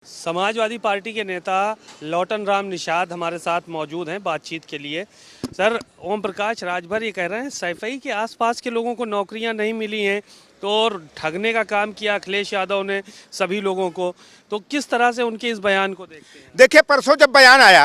Samajwadi party के नेता लौटन राम निषाद हमारे साथ मौजूद हैं बातचीत के लिए। सर, ओम प्रकाश राजभर ये कह रहे हैं सैफई के आसपास के लोगों को नौकरियां नहीं मिली हैं, तो और ठगने का काम किया अखिलेश यादव ने सभी लोगों को। तो किस तरह से उनके इस बयान को देखते हैं? देखिए, परसों जब बयान आया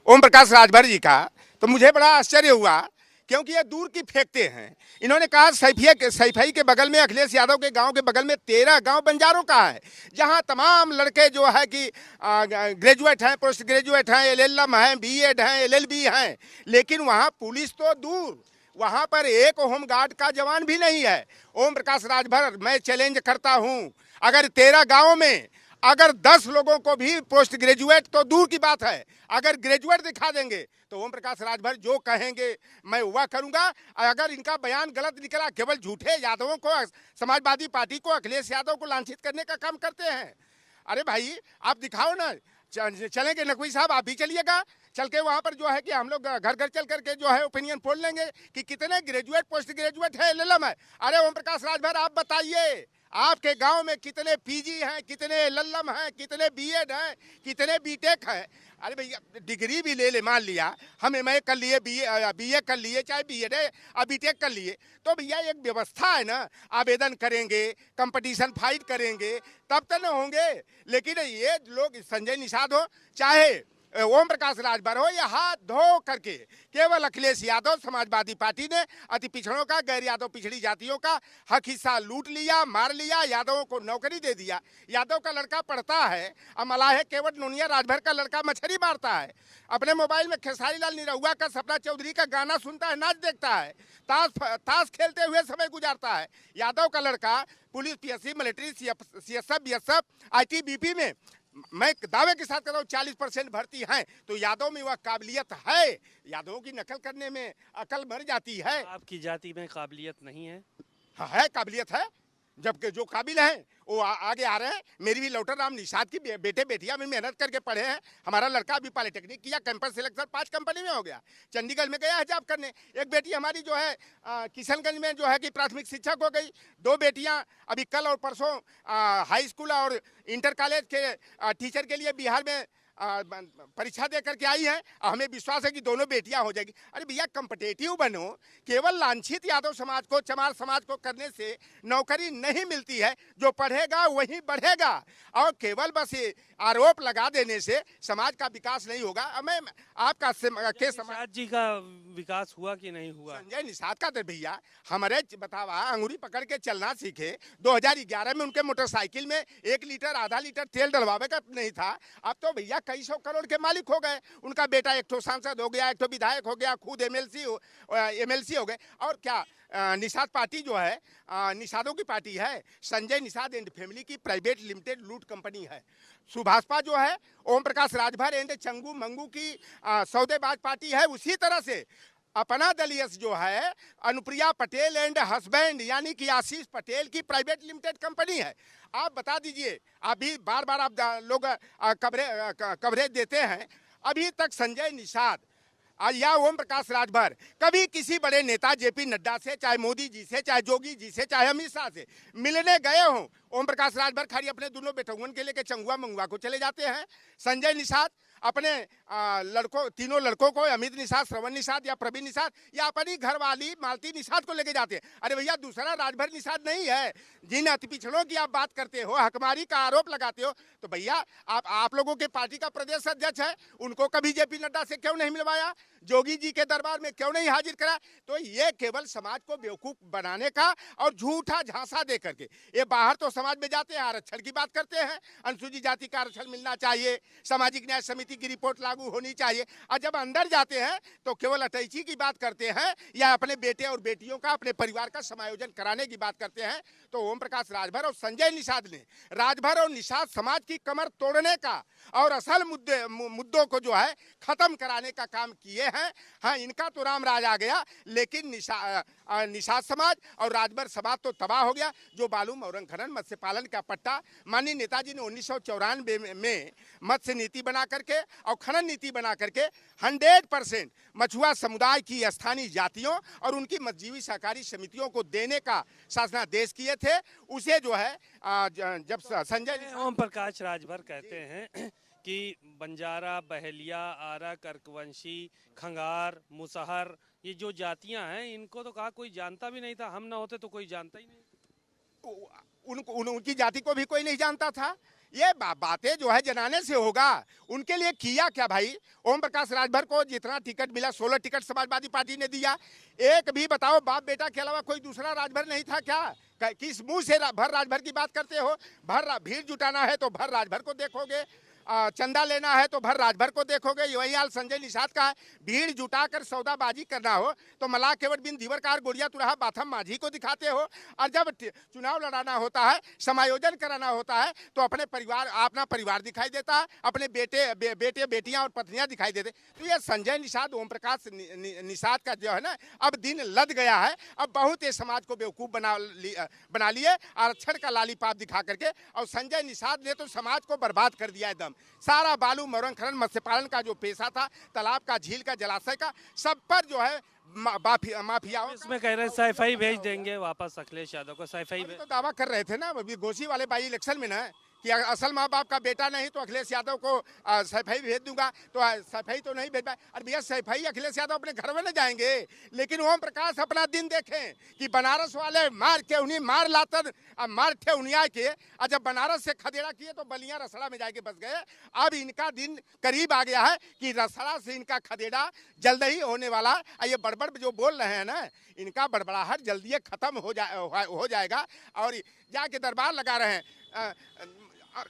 ओम प्रकाश राजभर जी का, तो मुझे बड़ा आश्चर्य हुआ, क्योंकि ये दूर की फेंकते हैं। इन्होंने कहा सैफई के बगल में, अखिलेश यादव के गांव के बगल में 13 गांव बंजारों का है, जहां तमाम लड़के जो है कि ग्रेजुएट हैं, पोस्ट ग्रेजुएट हैं, एलएलएम हैं, बीएड हैं, एलएलबी हैं, लेकिन वहां पुलिस तो दूर, वहां पर एक होमगार्ड का जवान भी नहीं है। ओम प्रकाश राजभर, मैं चैलेंज करता हूं, अगर 13 गांवों में अगर 10 लोगों को भी पोस्ट ग्रेजुएट, तो दूर की बात है, अगर ग्रेजुएट दिखा देंगे तो ओम प्रकाश राजभर जो कहेंगे मैं वह करूंगा। अगर इनका बयान गलत निकला, केवल झूठे यादवों को, समाजवादी पार्टी को, अखिलेश यादव को लांछित करने का काम करते हैं। अरे भाई, आप दिखाओ ना, चलेंगे नकवी साहब, आप भी चलिएगा, चल के वहां पर जो है कि हम लोग घर घर चल करके जो है ओपिनियन पोल लेंगे कि कितने ग्रेजुएट, पोस्ट ग्रेजुएट है, एलएलएम है। अरे ओम प्रकाश राजभर, आप बताइए, आपके गांव में कितने पीजी हैं, कितने एलएलएम हैं, कितने बीएड हैं, कितने बीटेक हैं? अरे भैया, डिग्री भी ले ले, मान लिया हम एमए कर लिए, बीए कर लिए, चाहे बीएड है, बीटेक कर लिए, तो भैया एक व्यवस्था है ना, आवेदन करेंगे, कंपटीशन फाइट करेंगे, तब तो न होंगे। लेकिन ये लोग, संजय निषाद हो चाहे ओम प्रकाश राजभर हो, या हाथ धो करके केवल अखिलेश यादव, समाजवादी पार्टी ने अति पिछड़ों का, गैर यादव पिछड़ी जातियों का हक हिस्सा लूट लिया, मार लिया, यादवों को नौकरी दे दिया। यादव का लड़का पढ़ता है, और मलाह केवट नोनिया राजभर का लड़का मछली मारता है, अपने मोबाइल में खेसारी लाल निरहुआ का, सपना चौधरी का गाना सुनता है, नाच देखता है, ताश खेलते हुए समय गुजारता है। यादव का लड़का police, PSC, military, CSF, BSF, ITBP में, मैं दावे के साथ कहता हूँ 40% भर्ती हैं, तो यादव में वह काबिलियत है। यादवों की नकल करने में अकल मर जाती है। आपकी जाति में काबिलियत नहीं है? हाँ, है, काबिलियत है, जबकि जो काबिल हैं वो आगे आ रहे हैं। मेरी भी लौटन राम निषाद की बेटे बेटियां भी मेहनत करके पढ़े हैं। हमारा लड़का अभी पॉलिटेक्निक किया, कैंपस सिलेक्शन 5 कंपनी में हो गया, चंडीगढ़ में गया है जॉब करने। एक बेटी हमारी जो है किशनगंज में जो है कि प्राथमिक शिक्षक हो गई। 2 बेटियां अभी कल और परसों हाई स्कूल और इंटर कॉलेज के टीचर के लिए बिहार में परीक्षा दे करके आई है, और हमें विश्वास है कि दोनों बेटियां हो जाएगी। अरे भैया, कम्पिटेटिव बनो, केवल लांछित यादव समाज को, चमार समाज को करने से नौकरी नहीं मिलती है। जो पढ़ेगा वही बढ़ेगा, और केवल बस ये आरोप लगा देने से समाज का विकास नहीं होगा। मैं आपका निषाद जी का विकास हुआ कि नहीं हुआ? संजय निषाद का तो भैया हमारे बतावा अंगूरी पकड़ के चलना सीखे। 2011 में उनके मोटरसाइकिल में 1 लीटर, आधा लीटर तेल डलवावे का नहीं था। अब तो भैया कई 100 करोड़ के मालिक हो गए। उनका बेटा एक ठो सांसद हो गया, एक ठो विधायक हो गया, खुद एमएलसी हो गए। और क्या निषाद पार्टी जो है, निषादों की पार्टी है, संजय निषाद एंड फैमिली की प्राइवेट लिमिटेड लूट कंपनी है। सुभाषपा जो है ओम प्रकाश राजभर एंड चंगू मंगू की सौदेबाज पार्टी है। उसी तरह से अपना दलीय जो है अनुप्रिया पटेल एंड हस्बैंड, यानी कि आशीष पटेल की प्राइवेट लिमिटेड कंपनी है। आप बता दीजिए, अभी बार बार आप लोग कवरेज देते हैं, अभी तक संजय निषाद या ओम प्रकाश राजभर कभी किसी बड़े नेता जेपी नड्डा से, चाहे मोदी जी से, चाहे जोगी जी से, चाहे अमित शाह से मिलने गए हों? ओम प्रकाश राजभर खाली अपने दोनों बेटुअन के लेके चंगुआ मंगुआ को चले जाते हैं। संजय निषाद अपने तीनों लड़कों को, अमित निषाद, श्रवण निषाद या प्रवीण निषाद, या अपनी घरवाली मालती निषाद को लेके जाते हैं। अरे भैया, दूसरा राजभर निषाद नहीं है। जिन अति पिछड़ों की आप बात करते हो, हकमारी का आरोप लगाते हो, तो भैया आप लोगों के पार्टी का प्रदेश अध्यक्ष है, उनको कभी जेपी नड्डा से क्यों नहीं मिलवाया? जोगी जी के दरबार में क्यों नहीं हाजिर करा? तो ये केवल समाज को बेवकूफ बनाने का और झूठा झांसा दे करके, ये बाहर तो समाज में जाते हैं, आरक्षण की बात करते हैं, अनुसूचित जाति का आरक्षण मिलना चाहिए, सामाजिक न्याय समिति की रिपोर्ट लागू होनी चाहिए, और जब अंदर जाते हैं तो केवल अटैची की बात करते हैं, या अपने बेटे और बेटियों का, अपने परिवार का समायोजन कराने की बात करते हैं। तो ओम प्रकाश राजभर और संजय निषाद ने राजभर और निषाद समाज की कमर तोड़ने का और असल मुद्दों को जो है खत्म कराने का काम किए हैं। हाँ, इनका तो राम राज आ गया, लेकिन निषाद समाज और राजभर समाज तो तबाह हो गया। जो बालू मौरंग खनन, मत्स्य पालन का पट्टा माननीय नेताजी ने 1994 में मत्स्य नीति बना करके करके और खनन नीति बना करके 100% मछुआ समुदाय की स्थानीय जातियों और उनकी मजदूरी सहकारी समितियों को देने का शासनादेश किए थे। उसे जो है जब संजय ओम प्रकाश राजभर कहते हैं कि बंजारा, बहेलिया, आरा, कर्कवंशी, खंगार, मुसहर, ये जो जातियां हैं इनको तो कहा कोई जानता भी नहीं था, हम ना होते तो कोई जानता ही नहीं। उनकी जाति को भी कोई नहीं जानता था। ये बातें जो है जनाने से होगा। उनके लिए किया क्या भाई? ओम प्रकाश राजभर को जितना टिकट मिला, 16 टिकट समाजवादी पार्टी ने दिया। एक भी बताओ बाप बेटा के अलावा कोई दूसरा राजभर नहीं था क्या? किस मुंह से भर राजभर की बात करते हो? भीड़ जुटाना है तो भर राजभर को देखोगे, चंदा लेना है तो भर राजभर को देखोगे। वही हाल संजय निषाद का है। भीड़ जुटाकर सौदाबाजी करना हो तो मलाह केवट बिन दीवरकार गोड़िया तुराहा बाथम माझी को दिखाते हो, और जब चुनाव लड़ाना होता है, समायोजन कराना होता है तो अपना परिवार दिखाई देता है, अपने बेटे बेटियां और पत्नियां दिखाई देते। तो ये संजय निषाद, ओम प्रकाश निषाद का जो है ना, अब दिन लद गया है। अब बहुत ये समाज को बेवकूफ बना लिए आरक्षण का लालीपाप दिखा करके, और संजय निषाद ने तो समाज को बर्बाद कर दिया एकदम। सारा बालू, मौरंग खनन, मत्स्य पालन का जो पेशा था, तालाब का, झील का, जलाशय का, सब पर जो है माफियाओं। इसमें कह रहे हैं सैफई भेज देंगे वापस अखिलेश यादव को। सैफई तो दावा कर रहे थे ना अभी घोसी वाले बाई इलेक्शन में ना, कि असल माँ बाप का बेटा नहीं तो अखिलेश यादव को सैफई भेज दूंगा, तो सैफई तो नहीं भेज पाए। अरे भैया, सैफई अखिलेश यादव अपने घर में न जाएंगे, लेकिन ओम प्रकाश अपना दिन देखें कि बनारस वाले मार के उन्हीं मार लातर मार थे उनिया के, और जब बनारस से खदेड़ा किए तो बलिया रसड़ा में जाके बस गए। अब इनका दिन करीब आ गया है कि रसड़ा से इनका खदेड़ा जल्द ही होने वाला। ये बड़बड़ जो बोल रहे हैं ना, इनका बड़बड़ाहट जल्दी खत्म हो जाएगा। और जाके दरबार लगा रहे हैं,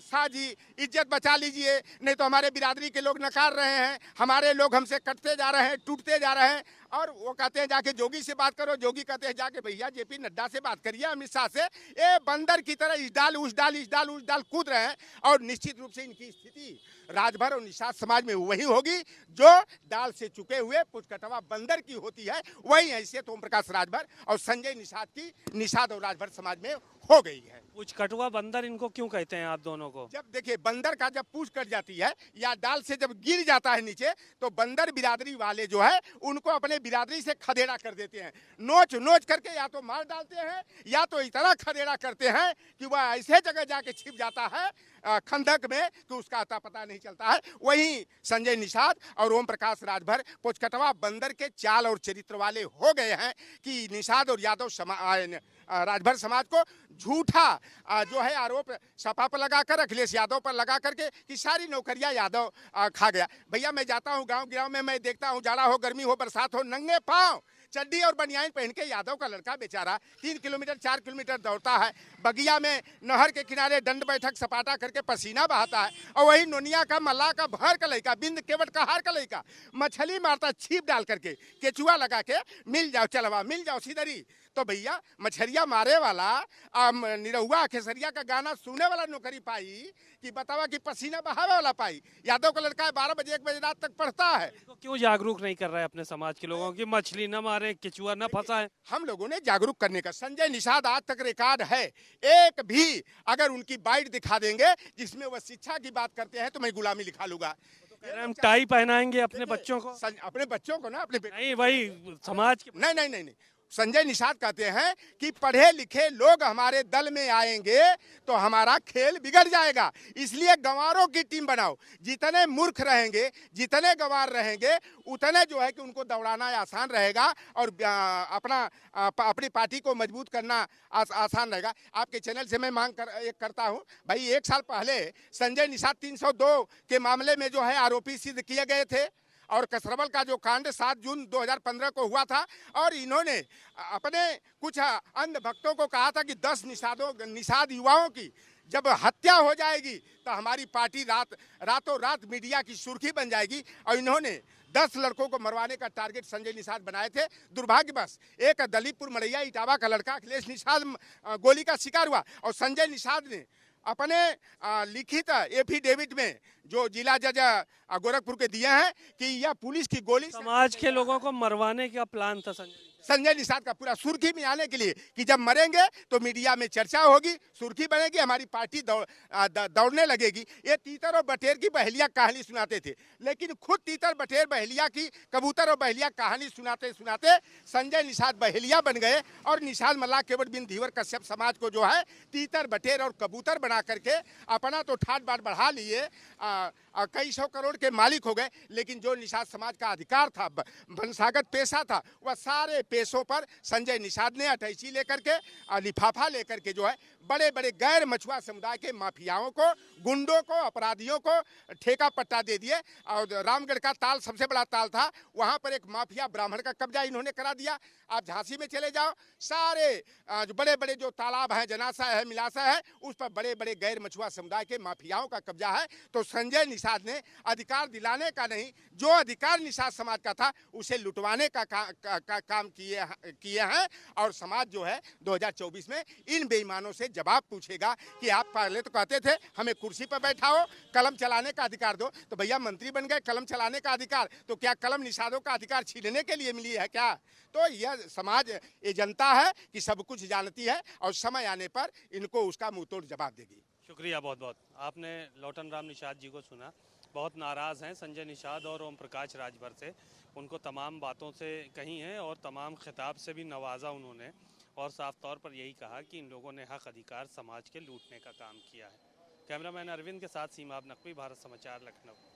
शाह जी इज्जत बचा लीजिए, नहीं तो हमारे बिरादरी के लोग नकार रहे हैं, हमारे लोग हमसे कटते जा रहे हैं, टूटते जा रहे हैं। और वो कहते हैं जाके जोगी से बात करो, जोगी कहते हैं जाके भैया जेपी नड्डा से बात करिए, अमित शाह से। ये बंदर की तरह इस डाल उस डाल इस डाल उस डाल कूद रहे हैं। और निश्चित रूप से इनकी स्थिति राजभर और निषाद समाज में वही होगी जो डाल से चुके हुए पुचकटवा बंदर की होती है। वही हैसियत ओम प्रकाश राजभर और संजय निषाद की निषाद और राजभर समाज में हो गई है। पुचकटवा बंदर इनको क्यों कहते हैं आप दोनों को? जब देखिए बंदर का जब पूंछ कट जाती है या डाल से जब गिर जाता है नीचे, तो बंदर बिरादरी वाले जो है उनको अपने बिरादरी से खदेड़ा कर देते हैं। नोच नोच करके या तो मार डालते हैं या तो इतना खदेड़ा करते हैं कि वह ऐसे जगह जाके छिप जाता है खंडक में कि उसका अता पता नहीं चलता है। वहीं संजय निषाद और ओम प्रकाश राजभर पुचकटवा बंदर के चाल और चरित्र वाले हो गए हैं कि निषाद और यादव राजभर समाज को झूठा जो है आरोप सपा पर लगाकर, अखिलेश यादव पर लगा करके कि सारी नौकरियां यादव खा गया। भैया, मैं जाता हूं गांव में, मैं देखता हूं जाड़ा हो, गर्मी हो, बरसात हो, नंगे पांव चड्डी और बनियान पहन के यादव का लड़का बेचारा 3 किलोमीटर 4 किलोमीटर दौड़ता है, बगिया में नहर के किनारे दंड बैठक सपाटा करके पसीना बहाता है। और वही नोनिया का, मल्ला का, भर का लड़का, बिंद केवट का, हार का लड़का मछली मारता छिप डाल करके, केचुआ लगा के, मिल जाओ चलवा, मिल जाओ सीधरी। तो भैया, मछरिया मारे वाला निरहुआ खेसरिया का गाना सुनने वाला नौकरी पाई कि बतावा कि पसीना बहावे वाला पाई? यादव का लड़का 12 बजे 1 बजे रात तक पढ़ता है। तो क्यों जागरूक नहीं कर रहे हैं अपने समाज के लोगों की, मछली न मारे, केचुआ न फंसाए? हम लोगों ने जागरूक करने का, संजय निषाद आज तक रिकॉर्ड है, एक भी अगर उनकी बाइट दिखा देंगे जिसमें वह शिक्षा की बात करते हैं तो मैं गुलामी लिखा लूंगा। हम टाई पहनाएंगे अपने बच्चों को, अपने बच्चों को ना, अपने नहीं वही समाज के। नहीं, संजय निषाद कहते हैं कि पढ़े लिखे लोग हमारे दल में आएंगे तो हमारा खेल बिगड़ जाएगा, इसलिए गंवारों की टीम बनाओ। जितने मूर्ख रहेंगे, जितने गंवार रहेंगे, उतने जो है कि उनको दौड़ाना आसान रहेगा और अपनी पार्टी को मजबूत करना आसान रहेगा। आपके चैनल से मैं मांग करता हूं भाई, 1 साल पहले संजय निषाद 302 के मामले में जो है आरोपी सिद्ध किए गए थे, और कसरबल का जो कांड 7 जून 2015 को हुआ था, और इन्होंने अपने कुछ अंध भक्तों को कहा था कि 10 निषाद युवाओं की जब हत्या हो जाएगी तो हमारी पार्टी रातों रात मीडिया की सुर्खी बन जाएगी। और इन्होंने 10 लड़कों को मरवाने का टारगेट संजय निषाद बनाए थे। दुर्भाग्यवश एक दलीपपुर मड़ैया इटावा का लड़का अखिलेश निषाद गोली का शिकार हुआ, और संजय निषाद ने अपने लिखित एफिडेविट में जो जिला जज गोरखपुर के दिए हैं कि यह पुलिस की गोली। समाज के लोगों को मरवाने का प्लान था संजय निषाद का पूरा सुर्खी में आने के लिए कि जब मरेंगे तो मीडिया में चर्चा होगी, सुर्खी बनेगी, हमारी पार्टी दौड़ने लगेगी। ये तीतर और बटेर की बहेलिया कहानी सुनाते थे, लेकिन खुद तीतर बटेर बहेलिया की, कबूतर और बहेलिया कहानी सुनाते सुनाते संजय निषाद बहेलिया बन गए और निषाद मल्लाह केवट बिन धीवर कश्यप समाज को जो है तीतर बटेर और कबूतर बना करके अपना तो ठाट बाट बढ़ा लिए, कई सौ करोड़ के मालिक हो गए। लेकिन जो निषाद समाज का अधिकार था, वंशागत पेशा था, वह सारे पेशों पर संजय निषाद ने अटैची लेकर के, लिफाफा लेकर के जो है बड़े बड़े गैर मछुआ समुदाय के माफियाओं को, गुंडों को, अपराधियों को ठेका पट्टा दे दिए। और रामगढ़ का ताल सबसे बड़ा ताल था, वहां पर एक माफिया ब्राह्मण का कब्जा इन्होंने करा दिया। आप झांसी में चले जाओ, सारे जो बड़े बड़े जो तालाब हैं, जनासा है, मिलासा है, उस पर बड़े बड़े गैर मछुआ समुदाय के माफियाओं का कब्जा है। तो संजय निषाद ने अधिकार दिलाने का नहीं, जो अधिकार निषाद समाज का था उसे लुटवाने का काम किए हैं। और समाज जो है 2024 में इन बेईमानों से जवाब पूछेगा कि आप पहले तो कहते थे हमें कुर्सी पर बैठाओ, कलम चलाने का अधिकार दो, तो भैया मंत्री बन गए, कलम चलाने का अधिकार, तो क्या कलम निषादों का अधिकार छीनने के लिए मिली है क्या? तो यह समाज, ये जनता है कि सब कुछ जानती है और समय आने पर इनको उसका मुंहतोड़ जवाब देगी। शुक्रिया बहुत बहुत। आपने लौटन राम निषाद जी को सुना, बहुत नाराज़ हैं संजय निषाद और ओम प्रकाश राजभर से। उनको तमाम बातों से कही हैं और तमाम खिताब से भी नवाजा उन्होंने, और साफ तौर पर यही कहा कि इन लोगों ने हक अधिकार समाज के लूटने का काम किया है। कैमरामैन अरविंद के साथ सीमा नकवी, भारत समाचार, लखनऊ।